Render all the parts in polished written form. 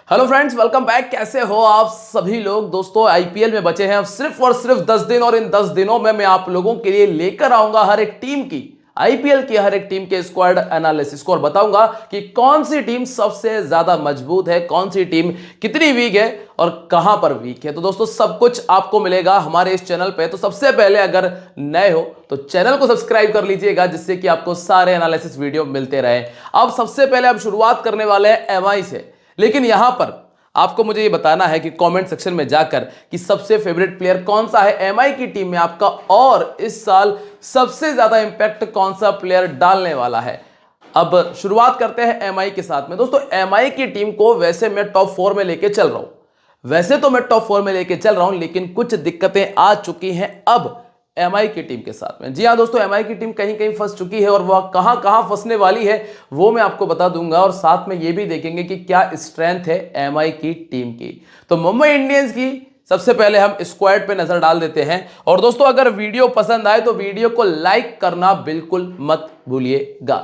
Hello friends, welcome back. कैसे हो आप सभी लोग। दोस्तों, आईपीएल में बचे हैं अब सिर्फ और सिर्फ 10 दिन और इन 10 दिनों में मैं आप लोगों के लिए लेकर आऊंगा हर एक टीम की, आईपीएल की हर एक टीम के स्क्वाड एनालिसिस को और बताऊंगा कि कौन सी टीम सबसे ज्यादा मजबूत है, कौन सी टीम कितनी वीक है और कहां पर वीक है। तो दोस्तों, सब कुछ आपको मिलेगा हमारे इस चैनल पे। तो सबसे पहले अगर नए हो तो चैनल को सब्सक्राइब कर लीजिएगा, जिससे कि आपको सारे एनालिसिस वीडियो मिलते रहे। अब सबसे पहले अब शुरुआत करने वाले हैं एमआई से, लेकिन यहां पर आपको मुझे ये बताना है कि कमेंट सेक्शन में जाकर कि सबसे फेवरेट प्लेयर कौन सा है एमआई की टीम में आपका, और इस साल सबसे ज्यादा इंपैक्ट कौन सा प्लेयर डालने वाला है। अब शुरुआत करते हैं एमआई के साथ में। दोस्तों, एमआई की टीम को वैसे मैं टॉप 4 में लेके चल रहा हूं, वैसे तो मैं टॉप 4 में लेके चल रहा हूं, लेकिन कुछ दिक्कतें आ चुकी हैं अब एमआई की टीम के साथ में। जी हां दोस्तों, एमआई की टीम कहीं कहीं फंस चुकी है और वह कहां कहां फंसने वाली है वो मैं आपको बता दूंगा, और साथ में यह भी देखेंगे कि क्या स्ट्रेंथ है एमआई की टीम की। तो मुंबई इंडियंस की सबसे पहले हम स्क्वाड पे नजर डाल देते हैं। और दोस्तों, अगर वीडियो पसंद आए तो वीडियो को लाइक करना बिल्कुल मत भूलिएगा।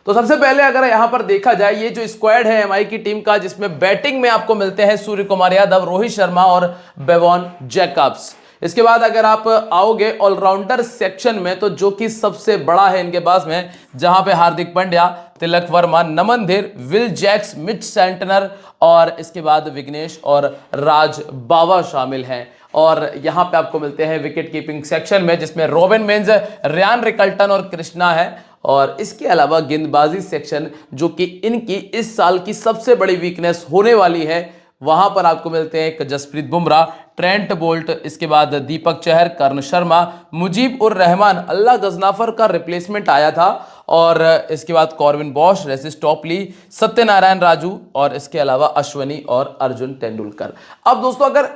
तो सबसे पहले अगर यहां पर देखा जाए, ये जो स्क्वाड है एमआई की टीम का, जिसमें बैटिंग में आपको मिलते हैं सूर्य कुमार यादव, रोहित शर्मा और बेवॉन जैकब्स। इसके बाद अगर आप आओगे ऑलराउंडर सेक्शन में, तो जो कि सबसे बड़ा है इनके पास में, जहां पे हार्दिक पांड्या, तिलक वर्मा, नमन धीर, विल जैक्स, मिच सेंटनर और इसके बाद विघ्नेश और राज बावा शामिल हैं। और यहां पे आपको मिलते हैं विकेट कीपिंग सेक्शन में, जिसमें रॉबिन मिंज, रियान रिकल्टन और कृष्णा है। और इसके अलावा गेंदबाजी सेक्शन, जो कि इनकी इस साल की सबसे बड़ी वीकनेस होने वाली है, वहां पर आपको मिलते हैं एक जसप्रीत बुमराह, ट्रेंट बोल्ट, इसके बाद दीपक चहर, कर्ण शर्मा, मुजीब उर रहमान, अल्लाह गजनाफर का रिप्लेसमेंट आया था, और इसके बाद Corbin Bosch, Reece Topley, Satyanarayana Raju और इसके अलावा अश्वनी और अर्जुन तेंदुलकर। अब दोस्तों, अगर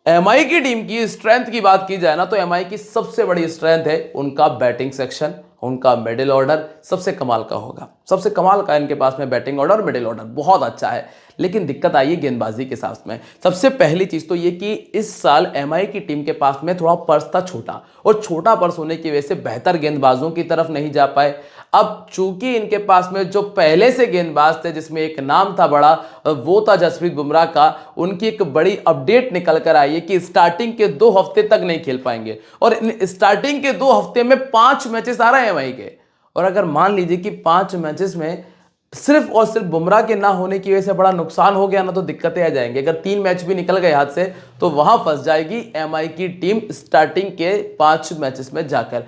एमआई की टीम की स्ट्रेंथ की बात की जाए ना, तो एमआई की सबसे बड़ी स्ट्रेंथ है उनका बैटिंग सेक्शन, उनका मिडिल ऑर्डर सबसे कमाल का होगा, सबसे कमाल का इनके पास में बैटिंग ऑर्डर, मिडिल ऑर्डर बहुत अच्छा है। लेकिन दिक्कत आई है गेंदबाजी के साथ में। सबसे पहली चीज तो ये कि इस साल एमआई की टीम के पास में थोड़ा पर्स था छोटा, और छोटा पर्स होने की वजह से बेहतर गेंदबाजों की तरफ नहीं जा पाए। अब चूंकि इनके पास में जो पहले से गेंदबाज थे, जिसमें एक नाम था बड़ा, वो था जसप्रीत बुमराह का, उनकी एक बड़ी अपडेट निकल कर आई है कि स्टार्टिंग के 2 हफ्ते तक नहीं खेल पाएंगे। और इन स्टार्टिंग के 2 हफ्ते में 5 मैचेस आ रहे हैं एमआई के, और अगर मान लीजिए कि 5 मैचेस में सिर्फ और सिर्फ बुमराह के ना होने की वजह से बड़ा नुकसान हो गया ना, तो दिक्कतें आ जाएंगी। अगर 3 मैच भी निकल गए हाथ से, तो वहां फंस जाएगी एमआई की टीम स्टार्टिंग के 5 मैचेस में जाकर।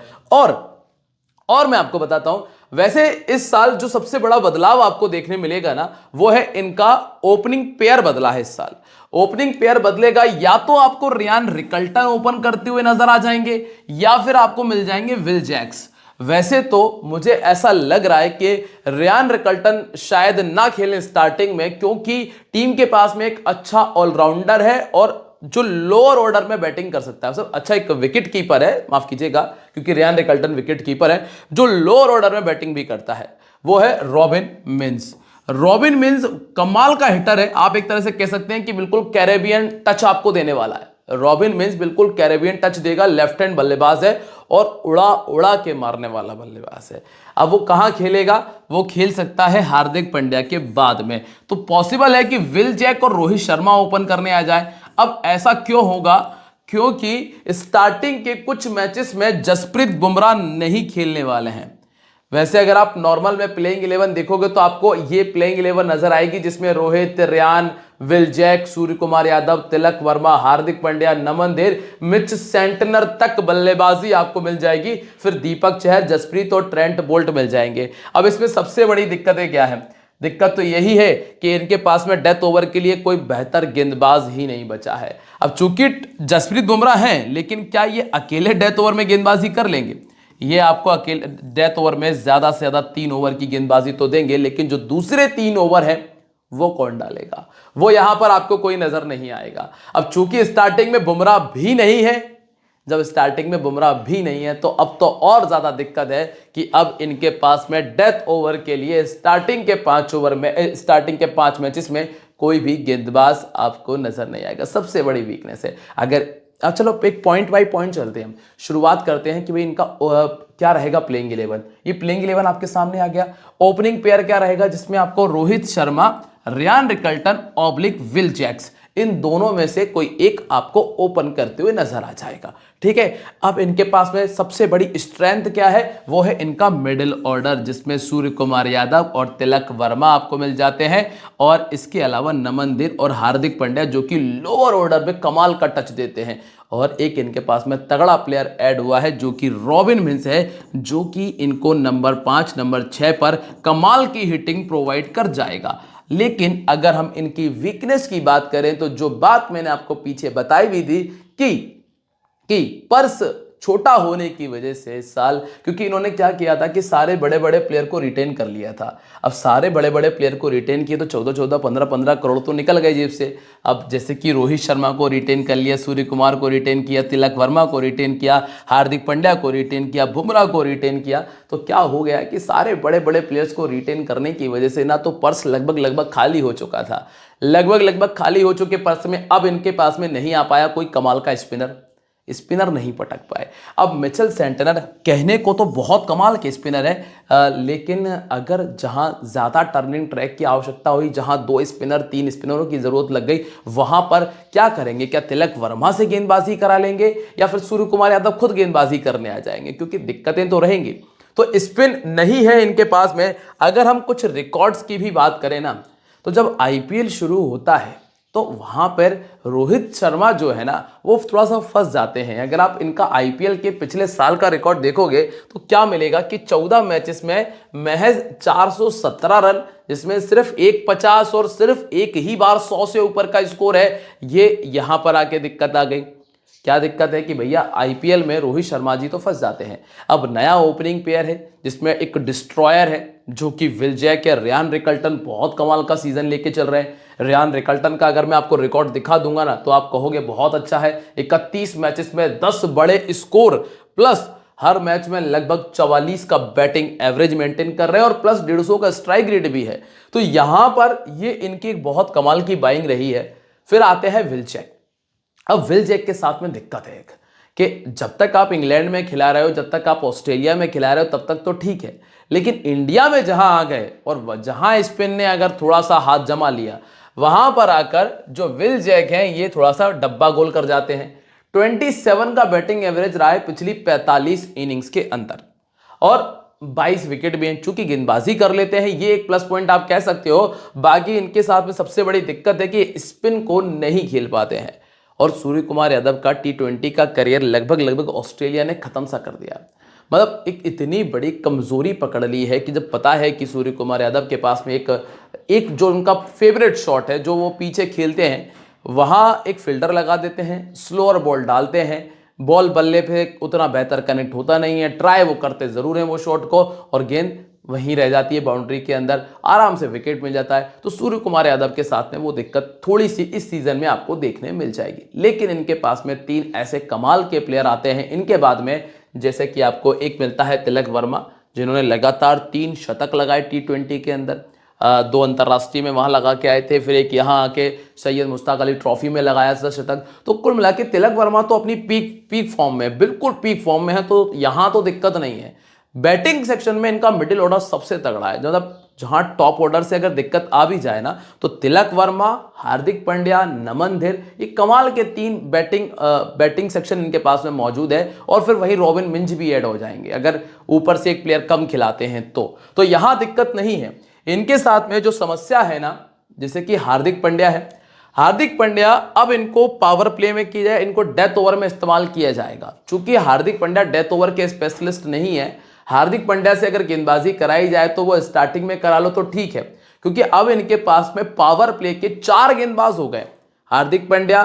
और मैं आपको बताता हूं, वैसे इस साल जो सबसे बड़ा बदलाव आपको देखने मिलेगा ना, वो है इनका ओपनिंग पेयर बदला है इस साल। ओपनिंग पेयर बदलेगा, या तो आपको रियान रिकल्टन ओपन करते हुए नजर आ जाएंगे, या फिर आपको मिल जाएंगे विल जैक्स। वैसे तो मुझे ऐसा लग रहा है कि रियान रिकल्टन शायद ना खेलें स्टार्टिंग में, क्योंकि टीम के पास में एक अच्छा ऑलराउंडर है और जो लोअर ऑर्डर में बैटिंग कर सकता है। सब अच्छा, एक विकेट कीपर है, माफ कीजिएगा, क्योंकि रियान रिकल्टन विकेट कीपर है, जो लोअर ऑर्डर में बैटिंग भी करता है, वो है रॉबिन मिंज। रॉबिन मिंज कमाल का हिटर है, आप एक तरह से कह सकते हैं कि बिल्कुल कैरेबियन टच आपको देने वाला है। रॉबिन मिंज बिल्कुल कैरेबियन टच देगा, लेफ्ट हैंड बल्लेबाज है और उड़ा उड़ा के मारने वाला बल्लेबाज है। अब वो कहां खेलेगा, वो खेल सकता है हार्दिक पांड्या के बाद में। तो पॉसिबल है कि विल जैक और रोहित शर्मा ओपन करने आ जाए। अब ऐसा क्यों होगा, क्योंकि स्टार्टिंग के कुछ मैचेस में जसप्रीत बुमराह नहीं खेलने वाले हैं। वैसे अगर आप नॉर्मल में प्लेइंग 11 देखोगे तो आपको ये प्लेइंग 11 नजर आएगी, जिसमें रोहित, रियान, विल जैक, सूर्य कुमार यादव, तिलक वर्मा, हार्दिक पांड्या, नमन धीर, मिच सेंटनर तक बल्लेबाजी आपको मिल जाएगी। फिर दीपक चहर, जसप्रीत और ट्रेंट बोल्ट मिल जाएंगे। अब इसमें सबसे बड़ी दिक्कतें क्या है? दिक्कत तो यही है कि इनके पास में डेथ ओवर के लिए कोई बेहतर गेंदबाज ही नहीं बचा है। अब चूंकि जसप्रीत बुमराह हैं, लेकिन क्या ये अकेले डेथ ओवर में गेंदबाजी कर लेंगे? ये आपको अकेले डेथ ओवर में ज्यादा से ज्यादा 3 ओवर की गेंदबाजी तो देंगे, लेकिन जो दूसरे 3 ओवर है वो कौन डालेगा? वो यहां पर आपको कोई नजर नहीं आएगा। अब चूंकि स्टार्टिंग में बुमराह भी नहीं है, जब स्टार्टिंग में बुमराह भी नहीं है, तो अब तो और ज्यादा दिक्कत है कि अब इनके पास में डेथ ओवर के लिए स्टार्टिंग के 5 ओवर में, स्टार्टिंग के 5 मैचेस में कोई भी गेंदबाज आपको नजर नहीं आएगा। सबसे बड़ी वीकनेस है। अगर अब चलो एक पॉइंट बाय पॉइंट चलते हैं, हम शुरुआत करते हैं कि भाई इनका क्या रहेगा प्लेइंग 11। ये प्लेइंग 11 आपके सामने आ गया। ओपनिंग पेयर क्या रहेगा, जिसमें आपको रोहित शर्मा, रियान रिकल्टन ऑब्लिक विल जैक्स, इन दोनों में से कोई एक आपको ओपन करते हुए नजर आ जाएगा। ठीक है, अब इनके पास में सबसे बड़ी स्ट्रेंथ क्या है, वो है इनका मिडिल ऑर्डर, जिसमें सूर्य कुमार यादव और तिलक वर्मा आपको मिल जाते हैं, और इसके अलावा नमन धीर और हार्दिक पांड्या जो कि लोअर ऑर्डर में कमाल का टच देते हैं। और एक इनके पास में तगड़ा प्लेयर ऐड हुआ है जो कि रॉबिन मिंस है, जो कि इनको नंबर 5 नंबर 6 पर कमाल की हिटिंग प्रोवाइड कर जाएगा। लेकिन अगर हम इनकी वीकनेस की बात करें तो जो बात मैंने आपको पीछे बताई भी थी कि पर्स छोटा होने की वजह से इस साल, क्योंकि इन्होंने क्या किया था कि सारे बड़े बड़े प्लेयर को रिटेन कर लिया था। अब सारे बड़े बड़े प्लेयर को रिटेन किए तो 14-14 15-15 करोड़ तो निकल गए जेब से। अब जैसे कि रोहित शर्मा को रिटेन कर लिया, सूर्य कुमार को रिटेन किया, तिलक वर्मा को रिटेन किया, हार्दिक पांड्या को रिटेन किया, बुमराह को रिटेन किया, तो क्या हो गया कि सारे बड़े बड़े प्लेयर्स को रिटेन करने की वजह से ना तो पर्स लगभग खाली हो चुका था, लगभग खाली हो चुके पर्स में अब इनके पास में नहीं आ पाया कोई कमाल का स्पिनर नहीं पटक पाए। अब मिचेल सेंटनर कहने को तो बहुत कमाल के स्पिनर है, लेकिन अगर जहां ज़्यादा टर्निंग ट्रैक की आवश्यकता हुई, जहां 2 स्पिनर 3 स्पिनरों की ज़रूरत लग गई, वहां पर क्या करेंगे? क्या तिलक वर्मा से गेंदबाजी करा लेंगे या फिर सूर्य कुमार यादव खुद गेंदबाजी करने आ जाएंगे? क्योंकि दिक्कतें तो रहेंगी। तो स्पिन नहीं है इनके पास में। अगर हम कुछ रिकॉर्ड्स की भी बात करें ना, तो जब आईपीएल शुरू होता है तो वहां पर रोहित शर्मा जो है ना वो थोड़ा सा फंस जाते हैं। अगर आप इनका आईपीएल के पिछले साल का रिकॉर्ड देखोगे तो क्या मिलेगा कि 14 मैचेस में महज 417 रन, जिसमें सिर्फ एक 50 और सिर्फ एक ही बार 100 से ऊपर का स्कोर है। ये यहां पर आके दिक्कत आ गई। क्या दिक्कत है कि भैया आईपीएल में रोहित शर्मा जी तो फंस जाते हैं। अब नया ओपनिंग पेयर है जिसमें एक डिस्ट्रॉयर है जो कि विल जैक या रियान रिकल्टन बहुत कमाल का सीजन लेके चल रहे हैं। रियान रिकल्टन का अगर मैं आपको रिकॉर्ड दिखा दूंगा ना तो आप कहोगे बहुत अच्छा है। 31 मैचेस में 10 बड़े स्कोर, प्लस हर मैच में लगभग 44 का बैटिंग एवरेज मेंटेन कर रहे हैं और प्लस 150 का स्ट्राइक रेट भी है। तो यहां पर ये इनकी एक बहुत कमाल की बाइंग रही है। फिर आते हैं विल जैक। अब विल जैक के साथ में दिक्कत है एक कि जब तक आप इंग्लैंड में खिला रहे हो, जब तक आप ऑस्ट्रेलिया में खिला रहे हो तब तक तो ठीक है, लेकिन इंडिया में जहां आ गए और जहां स्पिन ने अगर थोड़ा सा हाथ जमा लिया, वहां पर आकर जो विल जैक हैं ये थोड़ा सा डब्बा गोल कर जाते हैं। 27 का बैटिंग एवरेज रहा है पिछली 45 इनिंग्स के अंदर और 22 विकेट भी हैं। चूंकि गेंदबाजी कर लेते हैं, ये एक प्लस पॉइंट आप कह सकते हो। बाकी इनके साथ में सबसे बड़ी दिक्कत है कि स्पिन को नहीं खेल पाते हैं। और सूर्य कुमार यादव का T20 का करियर लगभग ऑस्ट्रेलिया ने खत्म सा कर दिया। मतलब एक इतनी बड़ी कमजोरी पकड़ ली है कि जब पता है कि सूर्य कुमार यादव के पास में एक जो उनका फेवरेट शॉट है जो वो पीछे खेलते हैं, वहां एक फील्डर लगा देते हैं, स्लोअर बॉल डालते हैं, बॉल बल्ले पे उतना बेहतर कनेक्ट होता नहीं है, ट्राई वो करते जरूर हैं वो शॉट को, और गेंद वहीं रह जाती है बाउंड्री के अंदर, आराम से विकेट मिल जाता है। तो सूर्य कुमार यादव के साथ में वो दिक्कत थोड़ी सी इस सीजन में आपको देखने मिल जाएगी। लेकिन इनके पास में 3 ऐसे कमाल के प्लेयर आते हैं इनके बाद में, जैसे कि आपको एक मिलता है तिलक वर्मा, जिन्होंने लगातार 3 शतक लगाए T20 के अंदर। 2 अंतर्राष्ट्रीय में वहां लगा के आए थे, फिर एक यहाँ आके सैयद मुश्ताक अली ट्रॉफी में लगाया था शतक। तो कुल मिला के तिलक वर्मा तो अपनी पीक फॉर्म में, बिल्कुल पीक फॉर्म में है, तो यहां तो दिक्कत नहीं है। बैटिंग सेक्शन में इनका मिडिल ऑर्डर सबसे तगड़ा है। मतलब जहां टॉप ऑर्डर से अगर दिक्कत आ भी जाए ना तो तिलक वर्मा, हार्दिक पांड्या, नमन धीर, ये कमाल के 3 बैटिंग सेक्शन इनके पास में मौजूद है। और फिर वही रॉबिन मिंज भी ऐड हो जाएंगे अगर ऊपर से एक प्लेयर कम खिलाते हैं तो यहां दिक्कत नहीं है। इनके साथ में जो समस्या है ना, जैसे कि हार्दिक पांड्या है, हार्दिक पांड्या अब इनको पावर प्ले में किया जाए, इनको डेथ ओवर में इस्तेमाल किया जाएगा। चूंकि हार्दिक पांड्या डेथ ओवर के स्पेशलिस्ट नहीं है, हार्दिक पांड्या से अगर गेंदबाजी कराई जाए तो वो स्टार्टिंग में करा लो तो ठीक है, क्योंकि अब इनके पास में पावर प्ले के 4 गेंदबाज हो गए, हार्दिक पांड्या,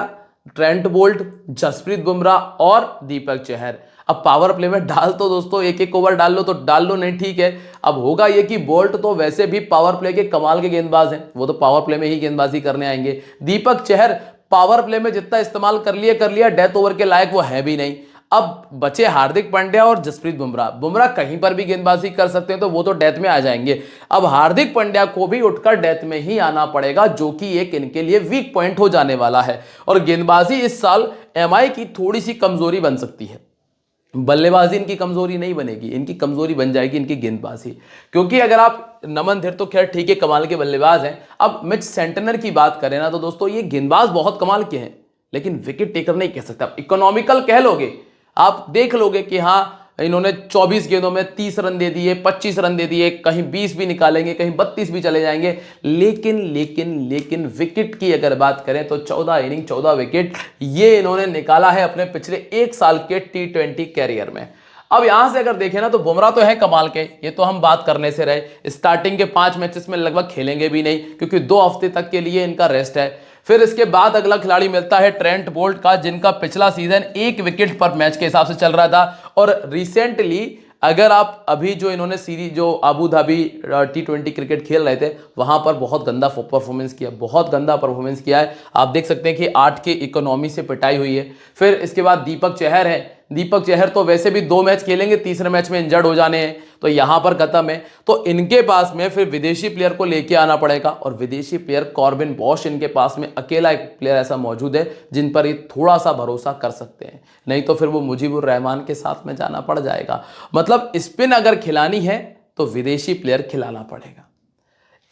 ट्रेंट बोल्ट, जसप्रीत बुमराह और दीपक चहर। अब पावर प्ले में डाल तो दोस्तों एक ओवर डाल लो तो डाल लो, नहीं ठीक है। अब होगा ये कि बोल्ट तो वैसे भी पावर प्ले के कमाल के गेंदबाज हैं, वो तो पावर प्ले में ही गेंदबाजी करने आएंगे। दीपक चहर पावर प्ले में जितना इस्तेमाल कर लिया, डेथ ओवर के लायक वो है भी नहीं। अब बचे हार्दिक पांड्या और जसप्रीत बुमराह कहीं पर भी गेंदबाजी कर सकते हैं, तो वो तो डेथ में आ जाएंगे। अब हार्दिक पांड्या को भी उठकर डेथ में ही आना पड़ेगा, जो कि एक इनके लिए वीक पॉइंट हो जाने वाला है। और गेंदबाजी इस साल एमआई की थोड़ी सी कमजोरी बन सकती है। बल्लेबाजी इनकी कमजोरी नहीं बनेगी, इनकी कमजोरी बन जाएगी इनकी गेंदबाजी। क्योंकि अगर आप नमन धीर तो खैर ठीक है, कमाल के बल्लेबाज हैं। अब मिच सेंटनर की बात करें ना तो दोस्तों ये गेंदबाज बहुत कमाल के हैं, लेकिन विकेट टेकर नहीं कह सकते आप, इकोनॉमिकल कह लोगे। आप देख लोगे कि हाँ इन्होंने 24 गेंदों में 30 रन दे दिए, 25 रन दे दिए, कहीं 20 भी निकालेंगे, कहीं 32 भी चले जाएंगे, लेकिन विकेट की अगर बात करें तो 14 इनिंग 14 विकेट ये इन्होंने निकाला है अपने पिछले 1 साल के T20 कैरियर में। अब यहां से अगर देखें ना तो बुमराह तो है कमाल के, ये तो हम बात करने से रहे। स्टार्टिंग के 5 मैचेस में लगभग खेलेंगे भी नहीं क्योंकि 2 हफ्ते तक के लिए इनका रेस्ट है। फिर इसके बाद अगला खिलाड़ी मिलता है ट्रेंट बोल्ट का, जिनका पिछला सीजन 1 विकेट पर मैच के हिसाब से चल रहा था। और रिसेंटली अगर आप अभी जो इन्होंने सीरीज जो अबू धाबी T20 क्रिकेट खेल रहे थे वहां पर बहुत गंदा परफॉर्मेंस किया, बहुत गंदा परफॉर्मेंस किया है। आप देख सकते हैं कि 8 की इकोनॉमी से पिटाई हुई है। फिर इसके बाद दीपक चहर है, दीपक चहर तो वैसे भी 2 मैच खेलेंगे, तीसरे मैच में इंजर्ड हो जाने हैं, तो यहां पर खत्म है। तो इनके पास में फिर विदेशी प्लेयर को लेके आना पड़ेगा, और विदेशी प्लेयर कॉर्बिन बॉश इनके पास में अकेला एक प्लेयर ऐसा मौजूद है जिन पर ये थोड़ा सा भरोसा कर सकते हैं, नहीं तो फिर वो मुजीबुर रहमान के साथ में जाना पड़ जाएगा। मतलब स्पिन अगर खिलानी है तो विदेशी प्लेयर खिलाना पड़ेगा।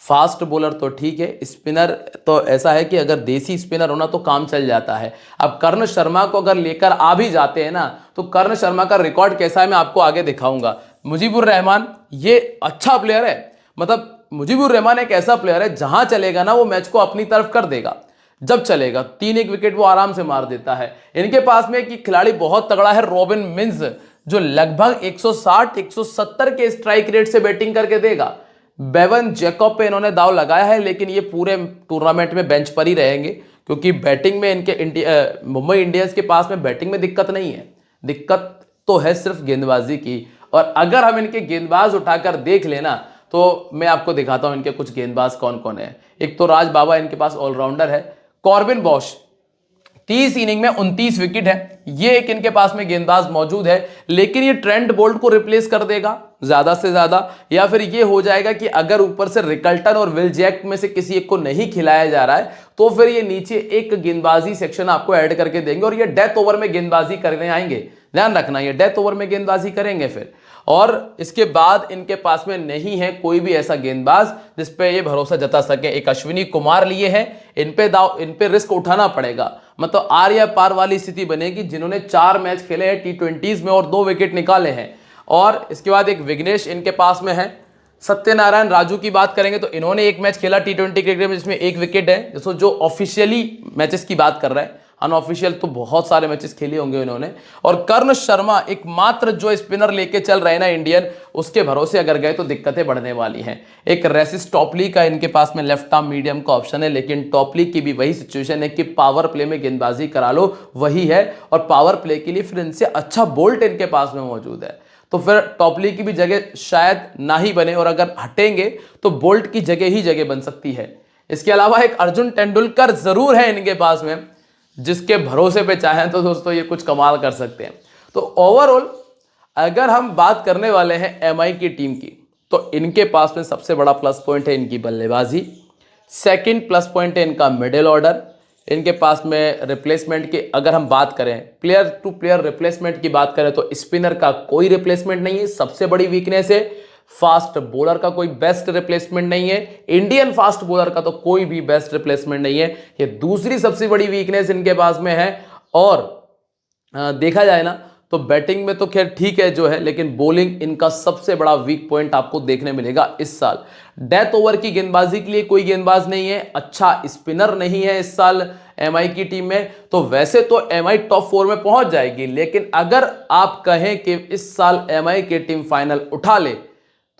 फास्ट बॉलर तो ठीक है, स्पिनर तो ऐसा है कि अगर देसी स्पिनर होना तो काम चल जाता है। अब कर्ण शर्मा को अगर लेकर आ भी जाते हैं ना तो कर्ण शर्मा का रिकॉर्ड कैसा है मैं आपको आगे दिखाऊंगा। मुजीबुर रहमान ये अच्छा प्लेयर है, मतलब मुजीबुर रहमान एक ऐसा प्लेयर है जहां चलेगा ना वो मैच को अपनी तरफ कर देगा, जब चलेगा 3-1 विकेट वो आराम से मार देता है। इनके पास में एक खिलाड़ी बहुत तगड़ा है रॉबिन मिंज, जो लगभग 160-170 के स्ट्राइक रेट से बैटिंग करके देगा। बेवन जैकब पे इन्होंने दाव लगाया है, लेकिन ये पूरे टूर्नामेंट में बेंच पर ही रहेंगे क्योंकि बैटिंग में इनके मुंबई इंडियंस के पास में बैटिंग में दिक्कत नहीं है, दिक्कत तो है सिर्फ गेंदबाजी की। और अगर हम इनके गेंदबाज उठाकर देख लेना तो मैं आपको दिखाता हूं इनके कुछ गेंदबाज कौन कौन है। एक तो राज बाबा इनके पास ऑलराउंडर है, कॉर्बिन बॉश 30 इनिंग में 29 विकेट है, ये एक इनके पास में गेंदबाज मौजूद है। लेकिन ये ट्रेंट बोल्ट को रिप्लेस कर देगा ज्यादा से ज्यादा, या फिर ये हो जाएगा कि अगर ऊपर से रिकल्टन और विल जैक में से किसी एक को नहीं खिलाया जा रहा है तो फिर ये नीचे एक गेंदबाजी सेक्शन आपको ऐड करके देंगे और ये डेथ ओवर में गेंदबाजी करने आएंगे। ध्यान रखना ये डेथ ओवर में गेंदबाजी करेंगे फिर। और इसके बाद इनके पास में नहीं है कोई भी ऐसा गेंदबाज जिसपे ये भरोसा जता सके। एक अश्विनी कुमार लिए हैं, इन पे रिस्क उठाना पड़ेगा, मतलब आर या पार वाली स्थिति बनेगी, जिन्होंने 4 मैच खेले हैं T20s में और 2 विकेट निकाले हैं। और इसके बाद एक विघ्नेश इनके पास में है। सत्यनारायण राजू की बात करेंगे तो इन्होंने 1 मैच खेला T20 क्रिकेट में जिसमें 1 विकेट है, जो ऑफिशियली मैचेस की बात कर रहा है, अनऑफिशियल तो बहुत सारे मैचेस खेले होंगे इन्होंने। और कर्ण शर्मा एकमात्र जो स्पिनर लेके चल रहे हैं ना इंडियन, उसके भरोसे अगर गए तो दिक्कतें बढ़ने वाली हैं। एक रेसिस टॉपली का इनके पास में लेफ्ट आर्म मीडियम का ऑप्शन है, लेकिन टॉपली की भी वही सिचुएशन है कि पावर प्ले में गेंदबाजी करा लो वही है, और पावर प्ले के लिए फिर इनसे अच्छा बोल्ट इनके पास में मौजूद है, तो फिर टॉपली की भी जगह शायद ना ही बने, और अगर हटेंगे तो बोल्ट की जगह ही जगह बन सकती है। इसके अलावा एक अर्जुन तेंदुलकर जरूर है इनके पास में, जिसके भरोसे पे चाहें तो दोस्तों ये कुछ कमाल कर सकते हैं। तो ओवरऑल अगर हम बात करने वाले हैं एमआई की टीम की तो इनके पास में सबसे बड़ा प्लस पॉइंट है इनकी बल्लेबाजी, सेकंड प्लस पॉइंट है इनका मिडिल ऑर्डर। इनके पास में रिप्लेसमेंट की अगर हम बात करें, प्लेयर टू प्लेयर रिप्लेसमेंट की बात करें तो स्पिनर का कोई रिप्लेसमेंट नहीं है, सबसे बड़ी वीकनेस है। फास्ट बॉलर का कोई बेस्ट रिप्लेसमेंट नहीं है, इंडियन फास्ट बॉलर का तो कोई भी बेस्ट रिप्लेसमेंट नहीं है, ये दूसरी सबसे बड़ी वीकनेस इनके पास में है। और देखा जाए ना तो बैटिंग में तो खैर ठीक है जो है, लेकिन बॉलिंग इनका सबसे बड़ा वीक पॉइंट आपको देखने मिलेगा इस साल। डेथ ओवर की गेंदबाजी के लिए कोई गेंदबाज नहीं है, अच्छा स्पिनर नहीं है इस साल एमआई की टीम में। तो वैसे तो एमआई टॉप 4 में पहुंच जाएगी, लेकिन अगर आप कहें कि इस साल एमआई की टीम फाइनल उठा ले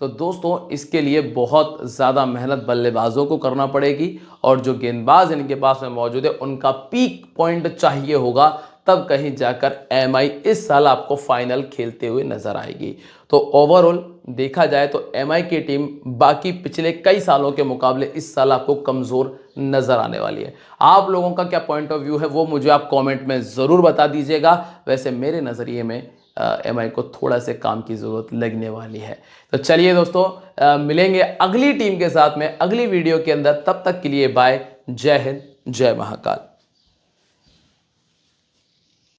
तो दोस्तों इसके लिए बहुत ज़्यादा मेहनत बल्लेबाजों को करना पड़ेगी, और जो गेंदबाज इनके पास में मौजूद है उनका पीक पॉइंट चाहिए होगा, तब कहीं जाकर एमआई इस साल आपको फाइनल खेलते हुए नजर आएगी। तो ओवरऑल देखा जाए तो एमआई की टीम बाकी पिछले कई सालों के मुकाबले इस साल आपको कमज़ोर नज़र आने वाली है। आप लोगों का क्या पॉइंट ऑफ व्यू है वो मुझे आप कमेंट में ज़रूर बता दीजिएगा। वैसे मेरे नज़रिए में एमआई को थोड़ा से काम की ज़रूरत लगने वाली है। तो चलिए दोस्तों मिलेंगे अगली टीम के साथ में अगली वीडियो के अंदर, तब तक के लिए बाय, जय हिंद, जय महाकाल।